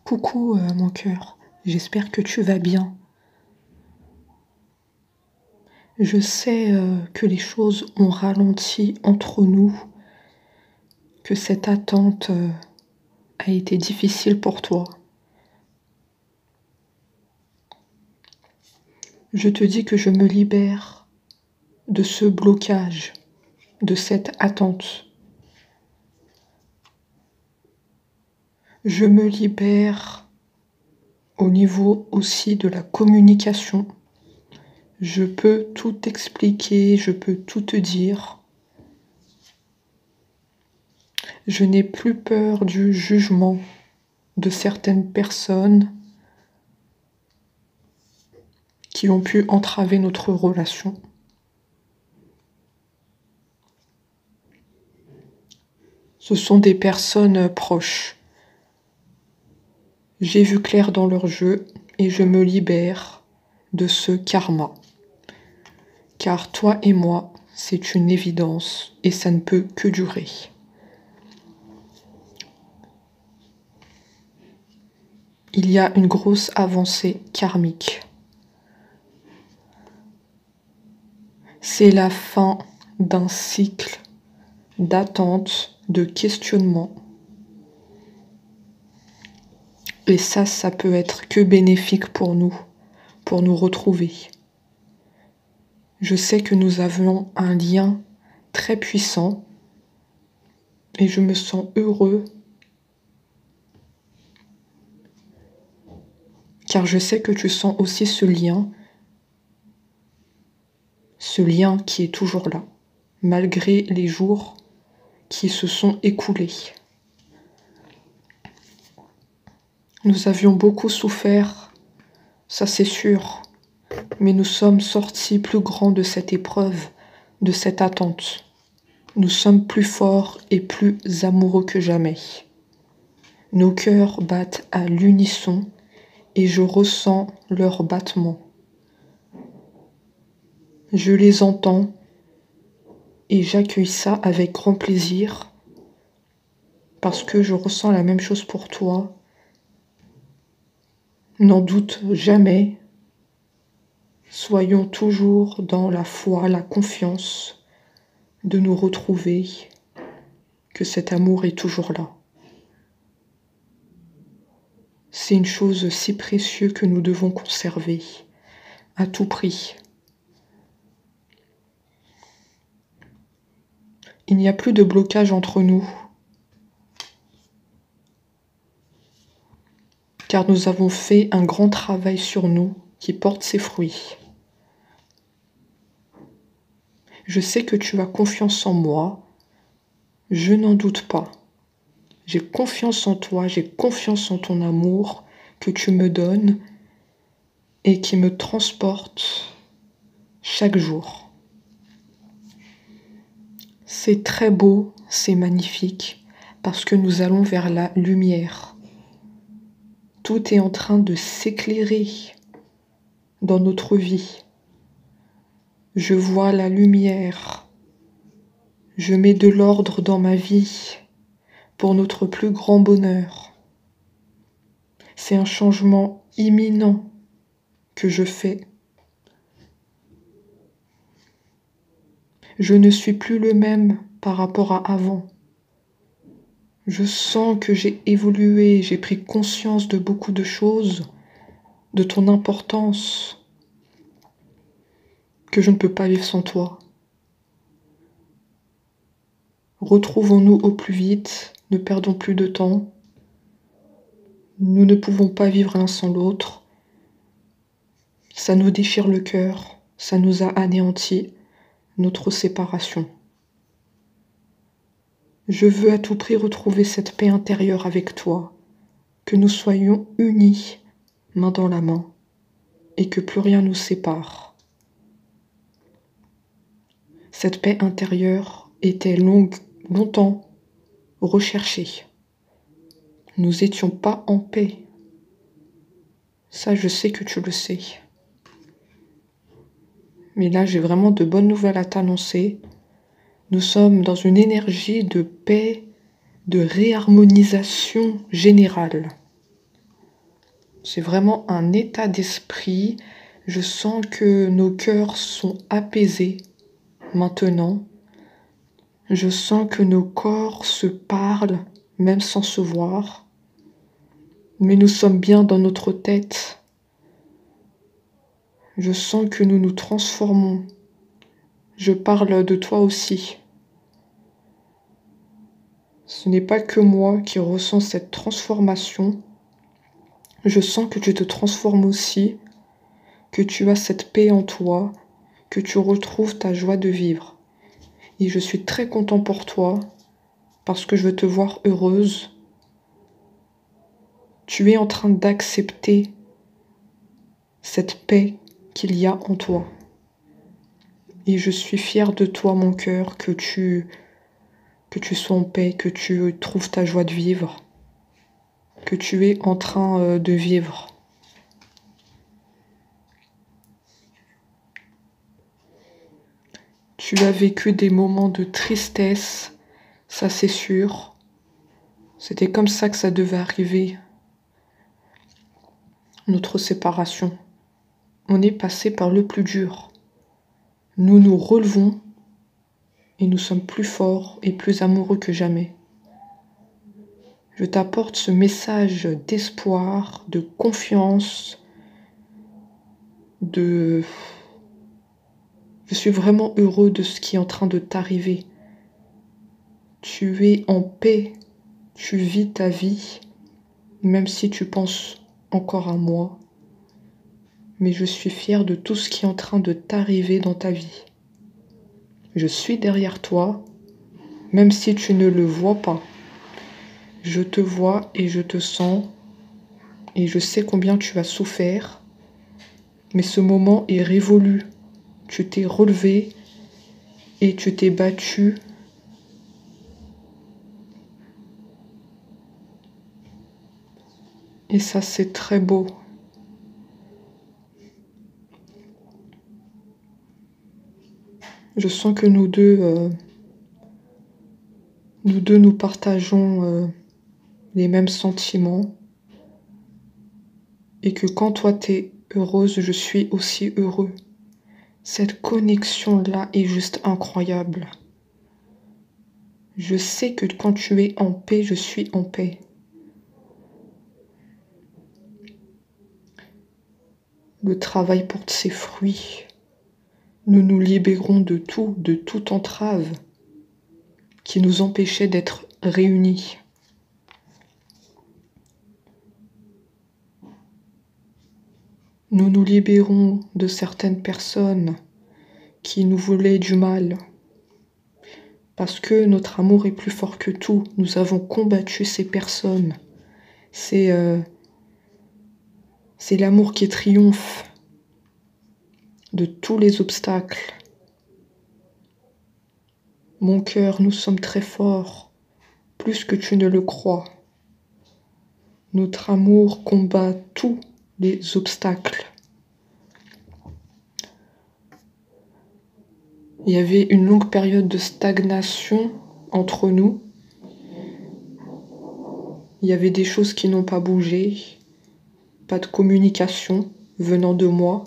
Coucou mon cœur, j'espère que tu vas bien. Je sais que les choses ont ralenti entre nous, que cette attente a été difficile pour toi. Je te dis que je me libère de ce blocage, de cette attente. Je me libère au niveau aussi de la communication. Je peux tout expliquer, je peux tout te dire. Je n'ai plus peur du jugement de certaines personnes qui ont pu entraver notre relation. Ce sont des personnes proches. J'ai vu clair dans leur jeu et je me libère de ce karma. Car toi et moi, c'est une évidence et ça ne peut que durer. Il y a une grosse avancée karmique. C'est la fin d'un cycle d'attente, de questionnement. Et ça peut être que bénéfique pour nous retrouver. Je sais que nous avons un lien très puissant et je me sens heureux car je sais que tu sens aussi ce lien qui est toujours là, malgré les jours qui se sont écoulés. Nous avions beaucoup souffert, ça c'est sûr, mais nous sommes sortis plus grands de cette épreuve, de cette attente. Nous sommes plus forts et plus amoureux que jamais. Nos cœurs battent à l'unisson et je ressens leurs battements. Je les entends et j'accueille ça avec grand plaisir parce que je ressens la même chose pour toi. N'en doute jamais. Soyons toujours dans la foi, la confiance de nous retrouver, que cet amour est toujours là. C'est une chose si précieuse que nous devons conserver à tout prix. Il n'y a plus de blocage entre nous, car nous avons fait un grand travail sur nous qui porte ses fruits. Je sais que tu as confiance en moi, je n'en doute pas. J'ai confiance en toi, j'ai confiance en ton amour que tu me donnes et qui me transporte chaque jour. C'est très beau, c'est magnifique, parce que nous allons vers la lumière. Tout est en train de s'éclairer dans notre vie. Je vois la lumière. Je mets de l'ordre dans ma vie pour notre plus grand bonheur. C'est un changement imminent que je fais. Je ne suis plus le même par rapport à avant. Je sens que j'ai évolué, j'ai pris conscience de beaucoup de choses, de ton importance, que je ne peux pas vivre sans toi. Retrouvons-nous au plus vite, ne perdons plus de temps. Nous ne pouvons pas vivre l'un sans l'autre. Ça nous déchire le cœur, ça nous a anéantis, notre séparation. Je veux à tout prix retrouver cette paix intérieure avec toi, que nous soyons unis, main dans la main, et que plus rien nous sépare. Cette paix intérieure était longtemps recherchée. Nous n'étions pas en paix. Ça, je sais que tu le sais. Mais là, j'ai vraiment de bonnes nouvelles à t'annoncer. Nous sommes dans une énergie de paix, de réharmonisation générale. C'est vraiment un état d'esprit. Je sens que nos cœurs sont apaisés maintenant. Je sens que nos corps se parlent, même sans se voir. Mais nous sommes bien dans notre tête. Je sens que nous nous transformons. Je parle de toi aussi. Ce n'est pas que moi qui ressens cette transformation. Je sens que tu te transformes aussi, que tu as cette paix en toi, que tu retrouves ta joie de vivre. Et je suis très content pour toi, parce que je veux te voir heureuse. Tu es en train d'accepter cette paix qu'il y a en toi. Et je suis fière de toi, mon cœur, que tu sois en paix, que tu trouves ta joie de vivre, que tu es en train de vivre. Tu as vécu des moments de tristesse, ça c'est sûr. C'était comme ça que ça devait arriver, notre séparation. On est passé par le plus dur. Nous nous relevons et nous sommes plus forts et plus amoureux que jamais. Je t'apporte ce message d'espoir, de confiance, Je suis vraiment heureux de ce qui est en train de t'arriver. Tu es en paix, tu vis ta vie, même si tu penses encore à moi. Mais je suis fière de tout ce qui est en train de t'arriver dans ta vie. Je suis derrière toi, même si tu ne le vois pas. Je te vois et je te sens, et je sais combien tu as souffert. Mais ce moment est révolu. Tu t'es relevé et tu t'es battu. Et ça, c'est très beau. Je sens que nous deux, nous partageons les mêmes sentiments. Et que quand toi t'es heureuse, je suis aussi heureux. Cette connexion-là est juste incroyable. Je sais que quand tu es en paix, je suis en paix. Le travail porte ses fruits. Nous nous libérons de toute entrave qui nous empêchait d'être réunis. Nous nous libérons de certaines personnes qui nous voulaient du mal. Parce que notre amour est plus fort que tout. Nous avons combattu ces personnes. C'est l'amour qui triomphe de tous les obstacles. Mon cœur, nous sommes très forts, plus que tu ne le crois. Notre amour combat tous les obstacles. Il y avait une longue période de stagnation entre nous. Il y avait des choses qui n'ont pas bougé, pas de communication venant de moi.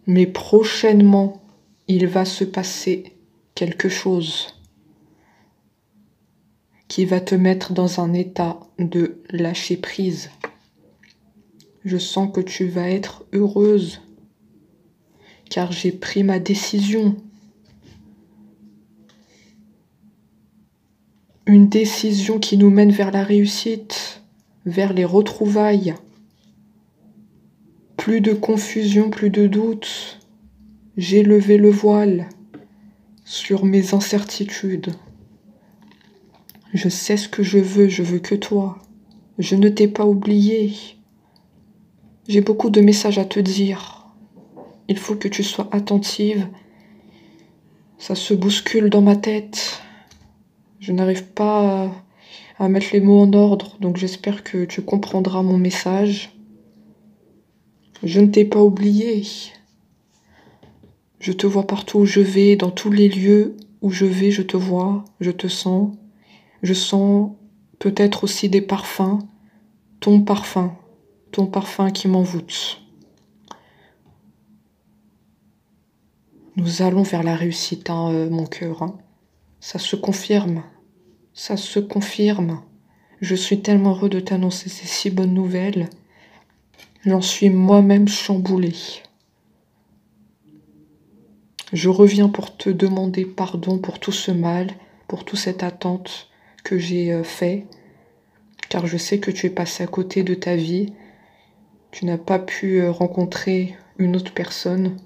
Mais prochainement, il va se passer quelque chose qui va te mettre dans un état de lâcher prise. Je sens que tu vas être heureuse, car j'ai pris ma décision. Une décision qui nous mène vers la réussite, vers les retrouvailles. Plus de confusion, plus de doute. J'ai levé le voile sur mes incertitudes. Je sais ce que je veux que toi. Je ne t'ai pas oublié. J'ai beaucoup de messages à te dire. Il faut que tu sois attentive. Ça se bouscule dans ma tête. Je n'arrive pas à mettre les mots en ordre, donc j'espère que tu comprendras mon message. Je ne t'ai pas oublié. Je te vois partout où je vais, dans tous les lieux où je vais, je te vois, je te sens. Je sens peut-être aussi des parfums, ton parfum qui m'envoûte. Nous allons vers la réussite, hein, mon cœur. Hein. Ça se confirme, ça se confirme. Je suis tellement heureux de t'annoncer ces si bonnes nouvelles. J'en suis moi-même chamboulée. Je reviens pour te demander pardon pour tout ce mal, pour toute cette attente que j'ai fait, car je sais que tu es passé à côté de ta vie. Tu n'as pas pu rencontrer une autre personne,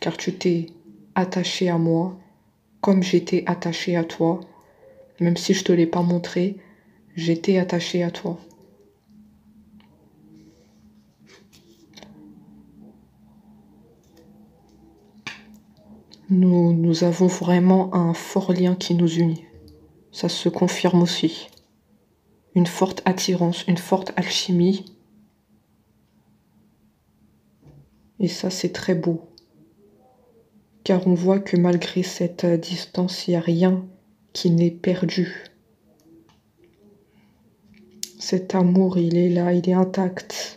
car tu t'es attaché à moi, comme j'étais attachée à toi. Même si je te l'ai pas montré, j'étais attachée à toi. Nous avons vraiment un fort lien qui nous unit. Ça se confirme aussi. Une forte attirance, une forte alchimie. Et ça, c'est très beau. Car on voit que malgré cette distance, il n'y a rien qui n'est perdu. Cet amour, il est là, il est intact.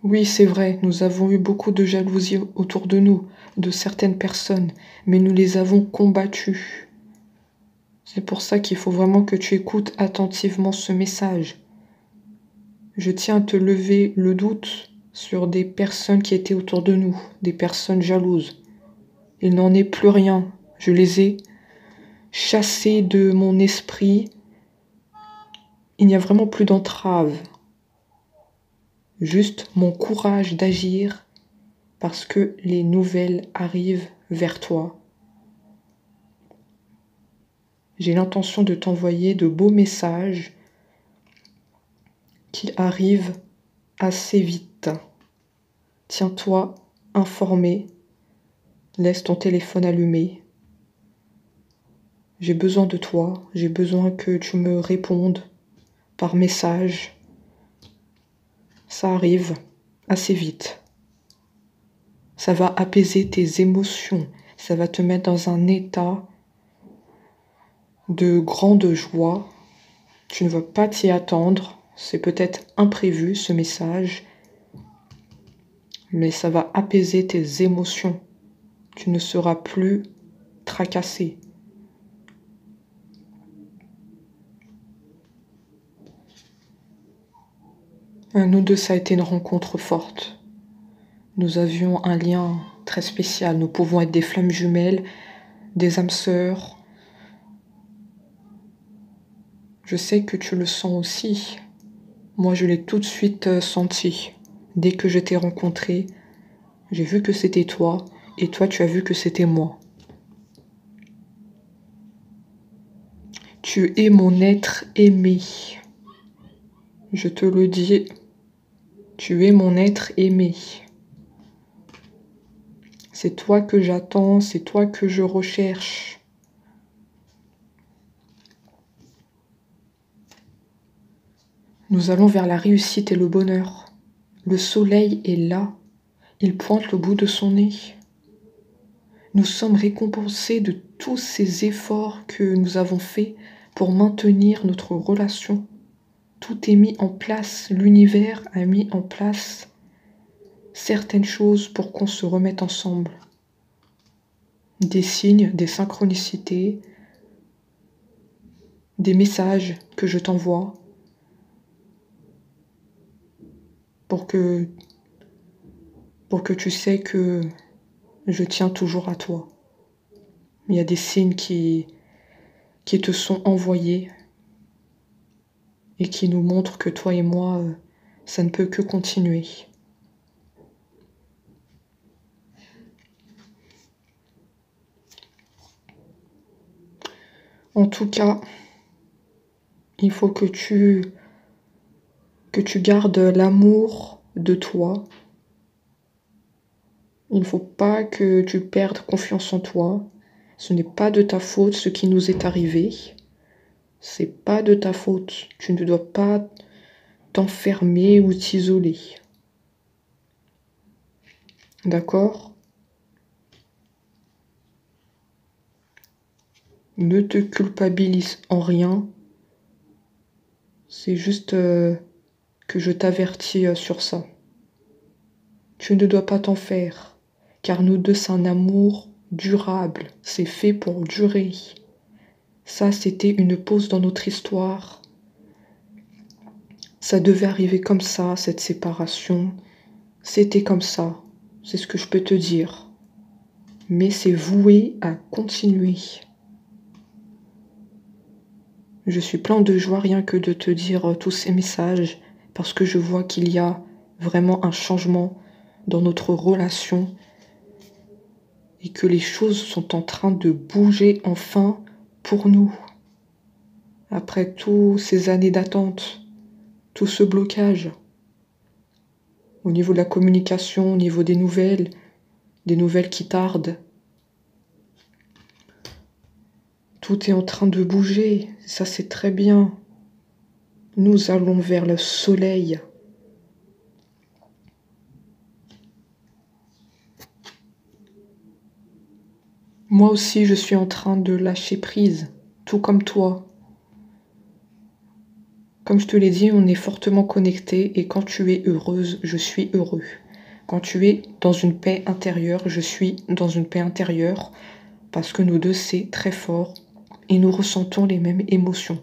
Oui, c'est vrai, nous avons eu beaucoup de jalousie autour de nous, de certaines personnes, mais nous les avons combattues. C'est pour ça qu'il faut vraiment que tu écoutes attentivement ce message. Je tiens à te lever le doute sur des personnes qui étaient autour de nous, des personnes jalouses. Il n'en est plus rien. Je les ai chassées de mon esprit. Il n'y a vraiment plus d'entrave. Juste mon courage d'agir parce que les nouvelles arrivent vers toi. J'ai l'intention de t'envoyer de beaux messages qui arrivent assez vite. Tiens-toi informé. Laisse ton téléphone allumé. J'ai besoin de toi. J'ai besoin que tu me répondes par message. Ça arrive assez vite. Ça va apaiser tes émotions. Ça va te mettre dans un état de grande joie. Tu ne vas pas t'y attendre. C'est peut-être imprévu ce message. Mais ça va apaiser tes émotions. Tu ne seras plus tracassé. Nous deux, ça a été une rencontre forte. Nous avions un lien très spécial. Nous pouvons être des flammes jumelles, des âmes sœurs. Je sais que tu le sens aussi. Moi, je l'ai tout de suite senti. Dès que je t'ai rencontré, j'ai vu que c'était toi, et toi, tu as vu que c'était moi. Tu es mon être aimé. Je te le dis, tu es mon être aimé. C'est toi que j'attends, c'est toi que je recherche. Nous allons vers la réussite et le bonheur. Le soleil est là, il pointe le bout de son nez. Nous sommes récompensés de tous ces efforts que nous avons faits pour maintenir notre relation. Tout est mis en place, l'univers a mis en place certaines choses pour qu'on se remette ensemble. Des signes, des synchronicités, des messages que je t'envoie pour que tu sais que je tiens toujours à toi. Il y a des signes qui te sont envoyés et qui nous montrent que toi et moi, ça ne peut que continuer. En tout cas, il faut que tu gardes l'amour de toi. Il ne faut pas que tu perdes confiance en toi. Ce n'est pas de ta faute ce qui nous est arrivé. C'est pas de ta faute. Tu ne dois pas t'enfermer ou t'isoler. D'accord? Ne te culpabilise en rien. C'est juste que je t'avertis sur ça. Tu ne dois pas t'en faire, car nous deux, c'est un amour durable. C'est fait pour durer. Ça, c'était une pause dans notre histoire. Ça devait arriver comme ça, cette séparation. C'était comme ça. C'est ce que je peux te dire. Mais c'est voué à continuer. Je suis plein de joie rien que de te dire tous ces messages, parce que je vois qu'il y a vraiment un changement dans notre relation et que les choses sont en train de bouger enfin pour nous. Après toutes ces années d'attente, tout ce blocage, au niveau de la communication, au niveau des nouvelles qui tardent, tout est en train de bouger, ça c'est très bien. Nous allons vers le soleil. Moi aussi, je suis en train de lâcher prise, tout comme toi. Comme je te l'ai dit, on est fortement connectés et quand tu es heureuse, je suis heureux. Quand tu es dans une paix intérieure, je suis dans une paix intérieure parce que nous deux, c'est très fort et nous ressentons les mêmes émotions.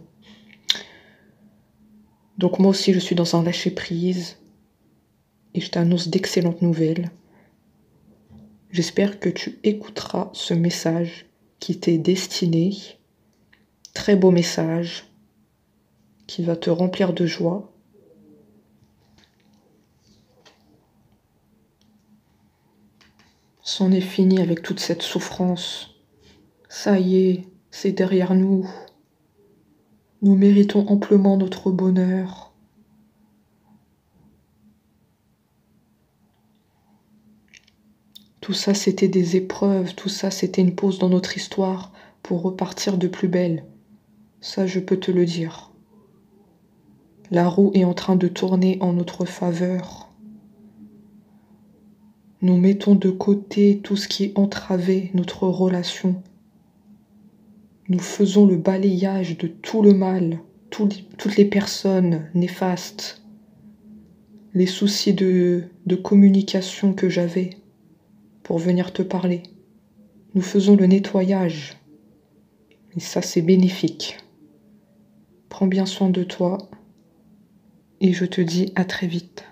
Donc moi aussi, je suis dans un lâcher-prise et je t'annonce d'excellentes nouvelles. J'espère que tu écouteras ce message qui t'est destiné. Très beau message qui va te remplir de joie. C'en est fini avec toute cette souffrance. Ça y est, c'est derrière nous. Nous méritons amplement notre bonheur. Tout ça, c'était des épreuves, tout ça, c'était une pause dans notre histoire pour repartir de plus belle. Ça, je peux te le dire. La roue est en train de tourner en notre faveur. Nous mettons de côté tout ce qui entravait notre relation. Nous faisons le balayage de tout le mal, toutes les personnes néfastes, les soucis de communication que j'avais pour venir te parler. Nous faisons le nettoyage. Et ça, c'est bénéfique. Prends bien soin de toi et je te dis à très vite.